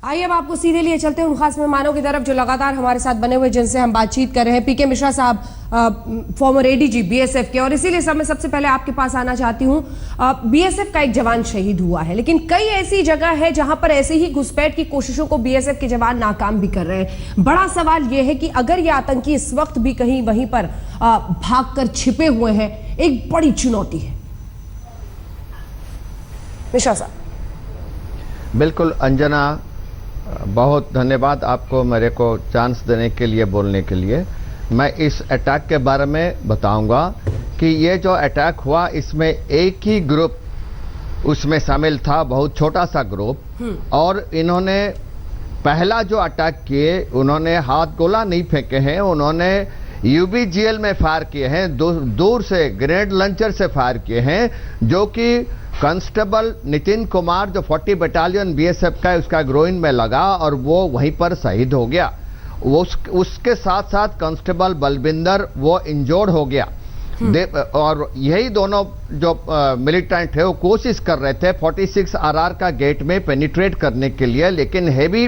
आइए अब आपको सीधे लिए चलते हैं उन खास मेहमानों की तरफ जो लगातार हमारे साथ बने हुए, जिनसे हम बातचीत कर रहे हैं। पीके मिश्रा साहब, फॉर्मर एडीजी बीएसएफ के, और इसीलिए सब मैं सबसे पहले आपके पास आना चाहती हूँ। बीएसएफ का एक जवान शहीद हुआ है, लेकिन कई ऐसी जगह है जहां पर ऐसे ही घुसपैठ की कोशिशों को बीएसएफ के जवान नाकाम भी कर रहे हैं। बड़ा सवाल यह है कि अगर ये आतंकी इस वक्त भी कहीं वहीं पर भागकर छिपे हुए हैं, एक बड़ी चुनौती है। मिश्रा साहब। बिल्कुल अंजना, बहुत धन्यवाद आपको मेरे को चांस देने के लिए, बोलने के लिए। मैं इस अटैक के बारे में बताऊंगा कि ये जो अटैक हुआ इसमें एक ही ग्रुप उसमें शामिल था, बहुत छोटा सा ग्रुप। और इन्होंने पहला जो अटैक किए, उन्होंने हाथ गोला नहीं फेंके हैं, उन्होंने यूबीजीएल में फायर किए हैं, दूर से ग्रेनेड लॉन्चर से फायर किए हैं, जो कि कांस्टेबल नितिन कुमार जो 40 बटालियन बीएसएफ का है उसका ग्रोइन में लगा और वो वहीं पर शहीद हो गया। उसके साथ साथ कांस्टेबल बलविंदर वो इंजोर्ड हो गया। और यही दोनों जो मिलिटेंट है वो कोशिश कर रहे थे 46 आरआर का गेट में पेनिट्रेट करने के लिए, लेकिन हेवी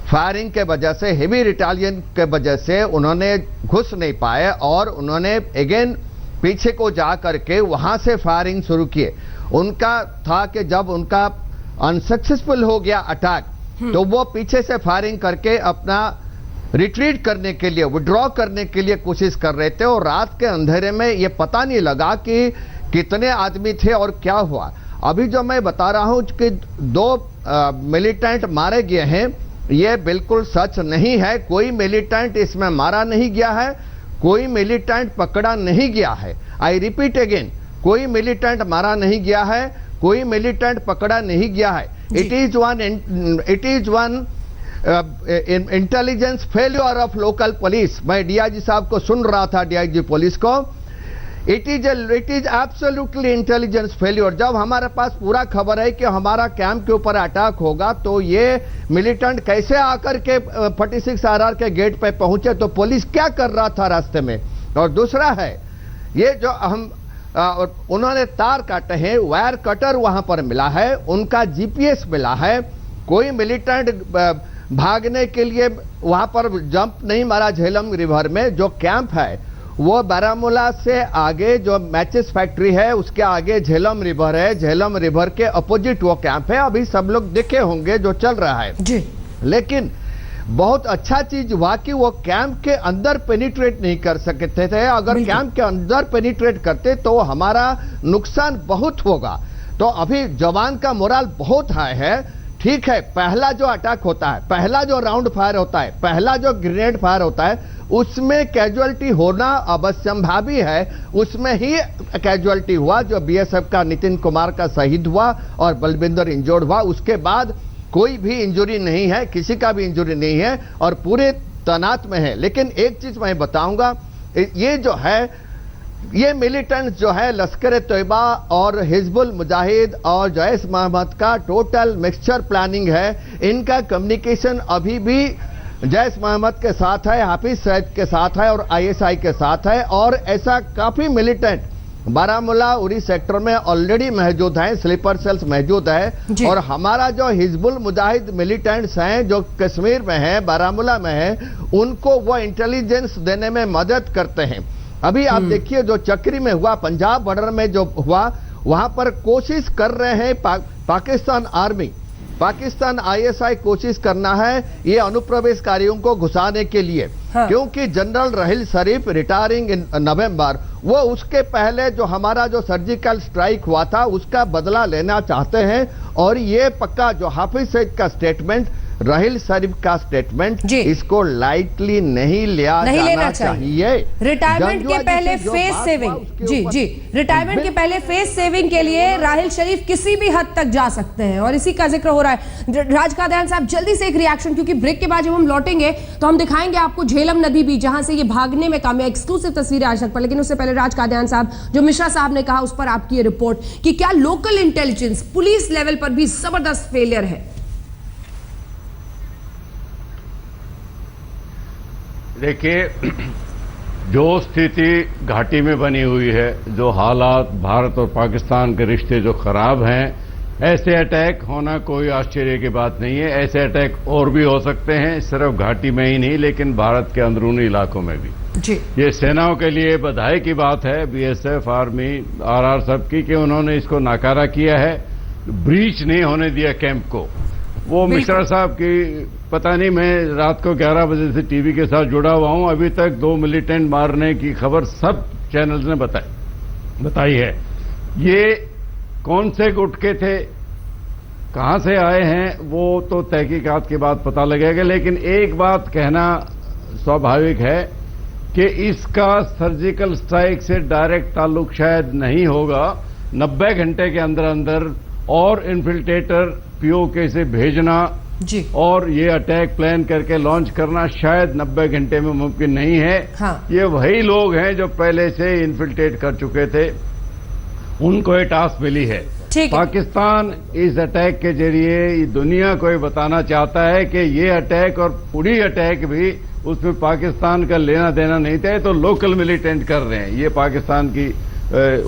फायरिंग के वजह से, हेवी रिटालियन के वजह से उन्होंने घुस नहीं पाए और उन्होंने अगेन पीछे को जा करके वहां से फायरिंग शुरू किए। उनका था कि जब उनका अनसक्सेसफुल हो गया अटैक, तो वो पीछे से फायरिंग करके अपना रिट्रीट करने के लिए, विड्रॉ करने के लिए कोशिश कर रहे थे। और रात के अंधेरे में ये पता नहीं लगा कि कितने आदमी थे और क्या हुआ। अभी जो मैं बता रहा हूं कि 2 मिलिटेंट मारे गए हैं, ये बिल्कुल सच नहीं है। कोई मिलिटेंट इसमें मारा नहीं गया है, कोई मिलिटेंट पकड़ा नहीं गया है। आई रिपीट अगेन, कोई मिलिटेंट मारा नहीं गया है, कोई मिलिटेंट पकड़ा नहीं गया है। It is one intelligence failure of local police. मैं डीआईजी साहब को सुन रहा था, डीआईजी पुलिस को। It is absolutely intelligence failure. जब हमारे पास पूरा खबर है कि हमारा कैंप के ऊपर अटैक होगा, तो ये मिलिटेंट कैसे आकर के 46 आरआर के गेट पे पहुंचे, तो पुलिस क्या कर रहा था रास्ते में। और दूसरा है ये जो हम उन्होंने तार काटे हैं, वायर कटर वहां पर मिला है, उनका जीपीएस मिला है। कोई मिलिटेंट भागने के लिए वहां पर जंप नहीं मारा। झेलम रिवर में जो कैंप है वो बारामूला से आगे जो मैचेस फैक्ट्री है उसके आगे झेलम रिवर है, झेलम रिवर के अपोजिट वो कैंप है। अभी सब लोग देखे होंगे जो चल रहा है जी। लेकिन बहुत अच्छा चीज हुआ कि वो कैंप के अंदर पेनिट्रेट नहीं कर सकते थे। अगर कैंप के अंदर पेनिट्रेट करते तो हमारा नुकसान बहुत होगा। तो अभी जवान का मोराल बहुत हाई है। ठीक है, पहला जो अटैक होता है, पहला जो राउंड फायर होता है, पहला जो ग्रेनेड फायर होता है, उसमें कैजुअलिटी होना अवश्यंभावी है। उसमें ही कैजुअलिटी हुआ, जो बीएसएफ का नितिन कुमार का शहीद हुआ और बलविंदर इंजोर्ड हुआ। उसके बाद कोई भी इंजरी नहीं है, किसी का भी इंजरी नहीं है और पूरे तैनात में है। लेकिन एक चीज मैं बताऊंगा, ये जो है, ये मिलिटेंट जो है लश्कर-ए-तोयबा और हिजबुल मुजाहिद और जैश मोहम्मद का टोटल मिक्सचर प्लानिंग है। इनका कम्युनिकेशन अभी भी जैश मोहम्मद के साथ है, हाफिज सईद के साथ है और आईएसआई के साथ है। और ऐसा काफी मिलिटेंट बारामूला उरी सेक्टर में ऑलरेडी मौजूद है, स्लीपर सेल्स मौजूद है। और हमारा जो हिजबुल मुजाहिद मिलिटेंट्स हैं जो कश्मीर में है, बारामूला में है, उनको वो इंटेलिजेंस देने में मदद करते हैं। अभी आप देखिए जो चक्री में हुआ, पंजाब बॉर्डर में जो हुआ, वहां पर कोशिश कर रहे हैं पाकिस्तान आर्मी, पाकिस्तान आईएसआई कोशिश करना है ये अनुप्रवेशकारियों को घुसाने के लिए। क्योंकि जनरल राहिल शरीफ रिटायरिंग इन नवंबर, वो उसके पहले जो हमारा जो सर्जिकल स्ट्राइक हुआ था उसका बदला लेना चाहते हैं। और ये पक्का जो हाफिज सईद का स्टेटमेंट, राहिल शरीफ का स्टेटमेंट, इसको लाइटली नहीं लेना चाहिए। रिटायरमेंट के पहले फेस सेविंग, जी, रिटायरमेंट के पहले फेस सेविंग के लिए राहिल शरीफ किसी भी हद तक जा सकते हैं और इसी का जिक्र हो रहा है। राज कादियान साहब, जल्दी से एक रिएक्शन, क्योंकि ब्रेक के बाद जब हम लौटेंगे तो हम दिखाएंगे आपको झेलम नदी भी, जहां से ये भागने में कामयाब, एक्सक्लूसिव तस्वीरें आज तक पर। लेकिन उससे पहले राज कादियान साहब, जो मिश्रा साहब ने कहा उस पर आपकी ये रिपोर्ट कि क्या लोकल इंटेलिजेंस पुलिस लेवल पर भी जबरदस्त फेलियर है। देखिए, जो स्थिति घाटी में बनी हुई है, जो हालात, भारत और पाकिस्तान के रिश्ते जो खराब हैं, ऐसे अटैक होना कोई आश्चर्य की बात नहीं है। ऐसे अटैक और भी हो सकते हैं, सिर्फ घाटी में ही नहीं लेकिन भारत के अंदरूनी इलाकों में भी। जी ये सेनाओं के लिए बधाई की बात है, बीएसएफ, आर्मी, आरआर सबकी, कि उन्होंने इसको नाकारा किया है, ब्रीच नहीं होने दिया कैंप को। वो मिश्रा साहब की पता नहीं, मैं रात को 11 बजे से टीवी के साथ जुड़ा हुआ हूं, अभी तक 2 मिलिटेंट मारने की खबर सब चैनल्स ने बताई है। ये कौन से गुटके थे, कहां से आए हैं, वो तो तहकीकात के बाद पता लगेगा। लेकिन एक बात कहना स्वाभाविक है कि इसका सर्जिकल स्ट्राइक से डायरेक्ट ताल्लुक शायद नहीं होगा। 90 घंटे के अंदर अंदर और इन्फिल्ट्रेटर पीओके से भेजना जी और ये अटैक प्लान करके लॉन्च करना शायद 90 घंटे में मुमकिन नहीं है। हाँ। ये वही लोग हैं जो पहले से इन्फिल्ट्रेट कर चुके थे, उनको ये टास्क मिली है। ठीक है। पाकिस्तान इस अटैक के जरिए दुनिया को ये बताना चाहता है कि ये अटैक और पूरी अटैक भी उसमें पाकिस्तान का लेना देना नहीं था, तो लोकल मिलिटेंट कर रहे हैं। ये पाकिस्तान की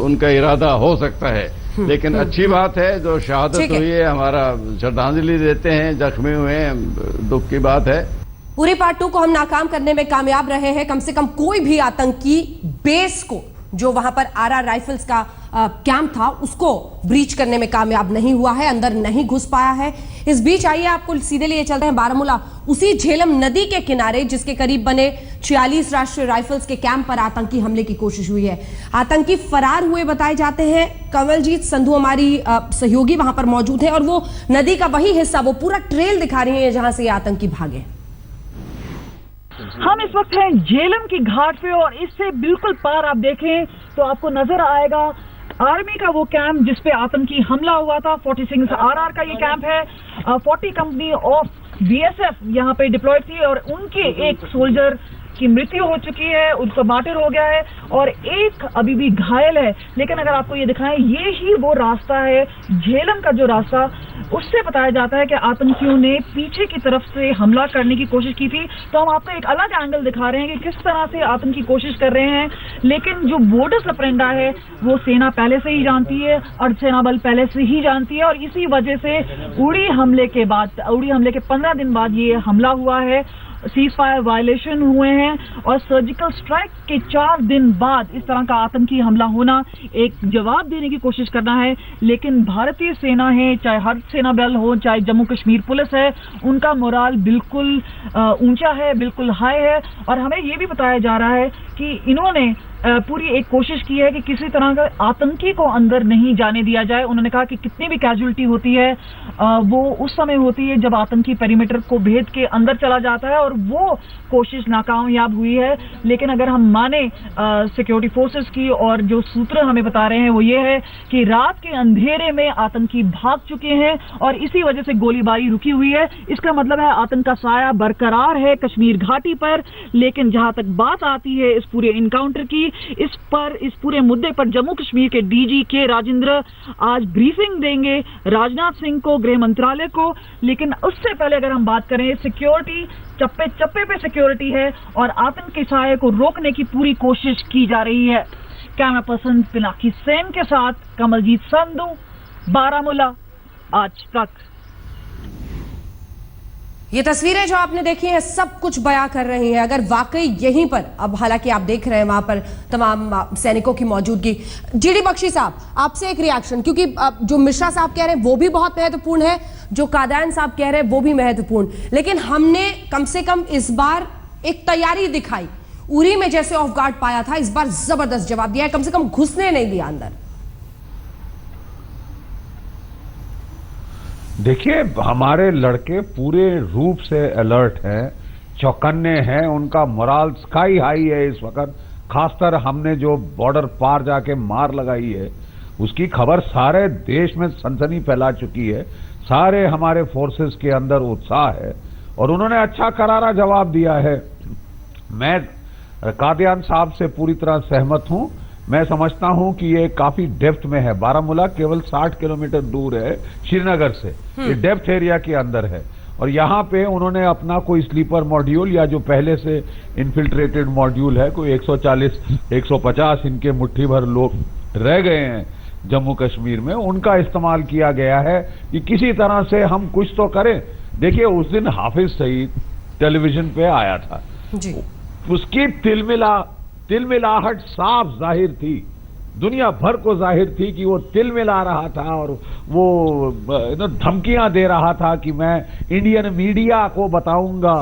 उनका इरादा हो सकता है। लेकिन अच्छी बात है जो शहादत हुई है, हमारा श्रद्धांजलि देते हैं, जख्मी हुए हैं, दुख की बात है। पूरी पार्ट 2 को हम नाकाम करने में कामयाब रहे हैं। कम से कम कोई भी आतंकी बेस को, जो वहां पर आरआर राइफल्स का कैंप था, उसको ब्रीच करने में कामयाब नहीं हुआ है, अंदर नहीं घुस पाया है। इस बीच आइए आपको सीधे लिए चलते हैं बारामूला, उसी झेलम नदी के किनारे जिसके करीब बने 46 राष्ट्रीय राइफल्स के कैंप पर आतंकी हमले की कोशिश हुई है। आतंकी फरार हुए बताए जाते हैं। कमलजीत संधू हमारी सहयोगी वहां पर मौजूद है और वो नदी का वही हिस्सा, वो पूरा ट्रेल दिखा रही है जहां से ये आतंकी भागे। हम इस वक्त हैं झेलम की घाट पे और इससे बिल्कुल पार आप देखें तो आपको नजर आएगा आर्मी का वो कैंप जिसपे आतंकी हमला हुआ था। 46 आरआर का ये कैंप है। 40 कंपनी ऑफ बीएसएफ यहाँ पे डिप्लॉयड थी और उनके एक सोल्जर की मृत्यु हो चुकी है, उनका मार्टिर हो गया है और एक अभी भी घायल है। लेकिन अगर आपको ये दिखाएं, ये ही वो रास्ता है, झेलम का जो रास्ता, उससे बताया जाता है कि आतंकियों ने पीछे की तरफ से हमला करने की कोशिश की थी। तो हम आपको एक अलग एंगल दिखा रहे हैं कि किस तरह से आतंकी कोशिश कर रहे हैं। लेकिन जो मोडस ऑपरेंडी है वो सेना पहले से ही जानती है, अर्धसेना बल पहले से ही जानती है और इसी वजह से उड़ी हमले के 15 दिन बाद ये हमला हुआ है। सीज फायर वायलेशन हुए हैं और सर्जिकल स्ट्राइक के 4 दिन बाद इस तरह का आतंकी हमला होना, एक जवाब देने की कोशिश करना है। लेकिन भारतीय सेना है, चाहे हर सेना बल हो, चाहे जम्मू कश्मीर पुलिस है, उनका मोराल बिल्कुल ऊंचा है, बिल्कुल हाई है। और हमें ये भी बताया जा रहा है कि इन्होंने पूरी एक कोशिश की है कि किसी तरह का आतंकी को अंदर नहीं जाने दिया जाए। उन्होंने कहा कि कितनी भी कैजुअलिटी होती है वो उस समय होती है जब आतंकी पेरीमीटर को भेद के अंदर चला जाता है और वो कोशिश नाकामयाब हुई है। लेकिन अगर हम माने सिक्योरिटी फोर्सेस की और जो सूत्र हमें बता रहे हैं वो ये है कि रात के अंधेरे में आतंकी भाग चुके हैं और इसी वजह से गोलीबारी रुकी हुई है। इसका मतलब है आतंक का साया बरकरार है कश्मीर घाटी पर। लेकिन जहां तक बात आती है इस पूरे इनकाउंटर की, इस पूरे मुद्दे पर जम्मू कश्मीर के डीजी के राजेंद्र आज ब्रीफिंग देंगे राजनाथ सिंह को, गृह मंत्रालय को। लेकिन उससे पहले अगर हम बात करें, सिक्योरिटी चप्पे चप्पे पे सिक्योरिटी है और आतंक के साये को रोकने की पूरी कोशिश की जा रही है। कैमरा पर्सन पिनाकी सेन के साथ कमलजीत संधू, बारामूला आज तक। ये तस्वीरें जो आपने देखी हैं सब कुछ बयां कर रही हैं। अगर वाकई यहीं पर, अब हालांकि आप देख रहे हैं वहां पर तमाम सैनिकों की मौजूदगी। जीडी बख्शी साहब, आपसे एक रिएक्शन, क्योंकि जो मिश्रा साहब कह रहे हैं वो भी बहुत महत्वपूर्ण है, जो कादयान साहब कह रहे हैं वो भी महत्वपूर्ण, लेकिन हमने कम से कम इस बार एक तैयारी दिखाई। उरी में जैसे ऑफ गार्ड पाया था, इस बार जबरदस्त जवाब दिया है, कम से कम घुसने नहीं दिया अंदर। देखिए, हमारे लड़के पूरे रूप से अलर्ट हैं, चौकन्ने हैं, उनका मोराल स्काई हाई है इस वक्त। खासकर हमने जो बॉर्डर पार जाके मार लगाई है उसकी खबर सारे देश में सनसनी फैला चुकी है। सारे हमारे फोर्सेस के अंदर उत्साह है और उन्होंने अच्छा करारा जवाब दिया है। मैं कादियान साहब से पूरी तरह सहमत हूं। मैं समझता हूं कि ये काफी डेप्थ में है। बारामूला केवल 60 किलोमीटर दूर है श्रीनगर से, ये डेप्थ एरिया के अंदर है और यहाँ पे उन्होंने अपना कोई स्लीपर मॉड्यूल या जो पहले से इन्फिल्ट्रेटेड मॉड्यूल है, कोई 140 150 इनके मुट्ठी भर लोग रह गए हैं जम्मू कश्मीर में, उनका इस्तेमाल किया गया है कि किसी तरह से हम कुछ तो करें। देखिए उस दिन हाफिज सईद टेलीविजन पे आया था जी। उसकी तिलमिलाहट साफ जाहिर थी, दुनिया भर को जाहिर थी कि वो तिलमिला रहा था और वो धमकियां दे रहा था कि मैं इंडियन मीडिया को बताऊंगा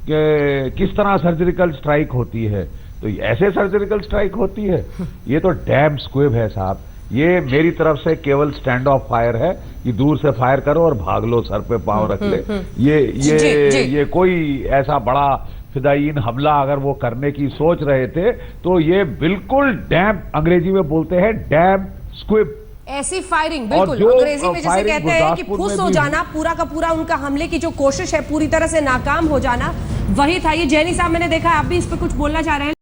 कि किस तरह सर्जिकल स्ट्राइक होती है। तो ऐसे सर्जिकल स्ट्राइक होती है? ये तो डैम स्क्विब है साहब। ये मेरी तरफ से केवल स्टैंड ऑफ फायर है कि दूर से फायर करो और भाग लो, सर पे पांव रख ले। ये कोई ऐसा बड़ा फिदायीन हमला अगर वो करने की सोच रहे थे तो ये बिल्कुल डैम, अंग्रेजी में बोलते हैं डैम स्क्विब। ऐसी फायरिंग बिल्कुल अंग्रेजी में जिसे कहते हैं कि फुस हो जाना, पूरा का पूरा उनका हमले की जो कोशिश है पूरी तरह से नाकाम हो जाना, वही था ये। जैनी साहब मैंने देखा आप भी इस पे कुछ बोलना चाह रहे हैं।